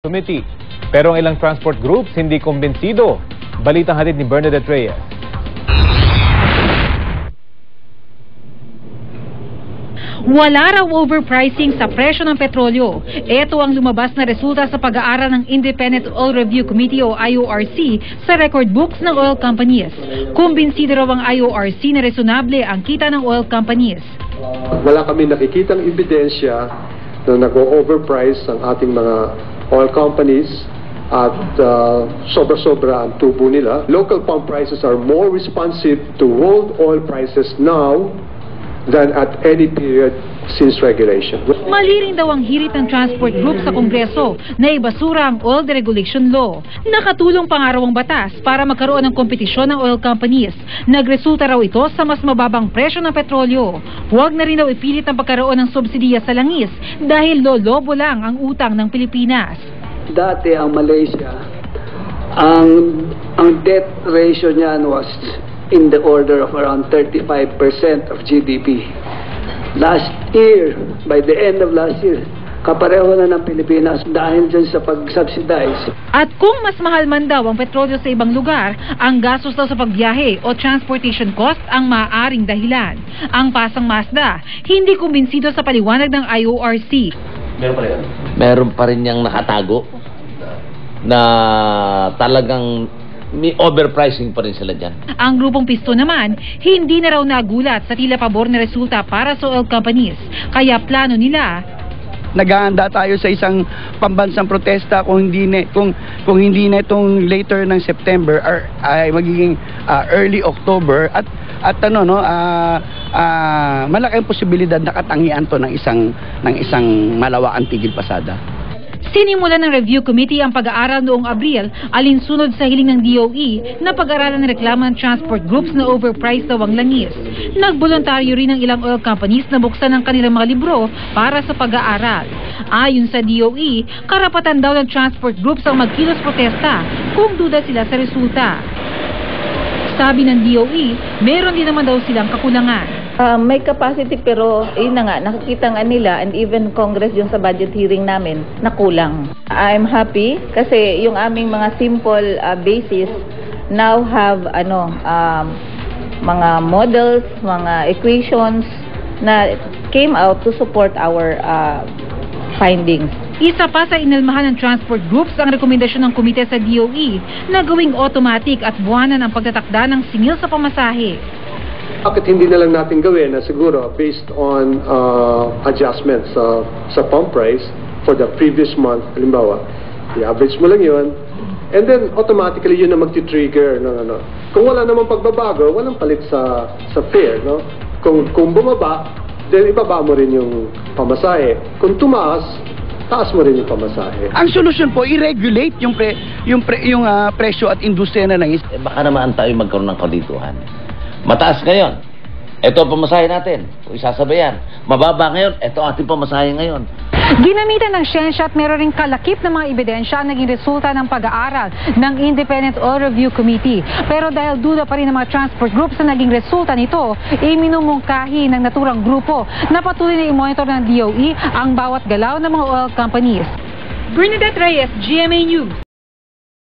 Committee. Pero ang ilang transport groups hindi kumbinsido. Balitang hatid ni Bernadette Reyes. Wala raw overpricing sa presyo ng petrolyo. Ito ang lumabas na resulta sa pag-aaral ng Independent Oil Review Committee o IORC sa record books ng oil companies. Kumbinsido raw ang IORC na resonable ang kita ng oil companies. Wala kami nakikitang ebidensya na nag-overprice ang ating mga oil companies at sobra-sobra ang tubo nila. Local pump prices are more responsive to world oil prices now than at any period since regulation. Mali rin daw ang hirit ng transport group sa Kongreso na ibasura ang oil deregulation law. Nakatulong pa nga raw ang batas para magkaroon ng kompetisyon ng oil companies. Nagresulta raw ito sa mas mababang presyo ng petrolyo. Huwag na rin daw ipilit ang pagkaroon ng subsidiya sa langis dahil lolobo lang ang utang ng Pilipinas. Dati ang Malaysia, ang debt ratio niyan was in the order of around 35% of GDP. Last year, by the end of last year, kapareho na ng Pilipinas dahil dyan sa pag-subsidize. At kung mas mahal man daw ang petrolyo sa ibang lugar, ang gastos daw sa pagbiyahe o transportation cost ang maaaring dahilan. Ang pasang Mazda, hindi kumbinsido sa paliwanag ng IORC. Meron pa rin? Meron pa rin niyang nakatago na talagang may overpricing pa rin sila dyan. Ang grupong Pisto naman, hindi na raw nagulat sa tila pabor na resulta para sa oil companies. Kaya plano nila, naghahanda tayo sa isang pambansang protesta kung hindi na itong later ng September or ay magiging early October at malaking posibilidad na katangian to ng isang malawakang tigil pasada. Sinimulan ng Review Committee ang pag-aaral noong Abril alinsunod sa hiling ng DOE na pag-aralan ng reklamo ng transport groups na overpriced daw ang langis. Nagboluntaryo rin ang ilang oil companies na buksan ang kanilang mga libro para sa pag-aaral. Ayon sa DOE, karapatan daw ng transport groups ang magkilos protesta kung duda sila sa resulta. Sabi ng DOE, meron din naman daw silang kakulangan. May capacity pero yun na nga, nakikita nga nila and even Congress yung sa budget hearing namin, nakulang. I'm happy kasi yung aming mga simple basis now have mga models, mga equations na came out to support our findings. Isa pa sa inilmahan ng transport groups ang rekomendasyon ng komite sa DOE na gawing automatic at buwanan ang pagtatakda ng singil sa pamasahe. Bakit hindi na lang natin gawin na siguro based on adjustments sa pump price for the previous month, halimbawa, i-average mo lang yun, and then automatically yun na magti-trigger ng ano. Kung wala namang pagbabago, walang palit sa fare, no? Kung bumaba, then ibaba mo rin yung pamasahe. Kung tumaas, taas mo rin yung pamasahe. Ang solusyon po, i-regulate yung presyo at industriya na langis. Baka naman tayo magkaroon ng kalituhan. Mataas ngayon, ito ang pamasahe natin. Kung isasabayan. Mababa ngayon, ito ang ating pamasahe ngayon. Ginamitan ng siyensya at meron ring kalakip na mga ebidensya ang naging resulta ng pag-aaral ng Independent Oil Review Committee. Pero dahil duda pa rin ng mga transport groups na naging resulta nito, minumungkahi ng naturang grupo na patuloy na i-monitor ng DOE ang bawat galaw ng mga oil companies. Bernadette Reyes, GMA News.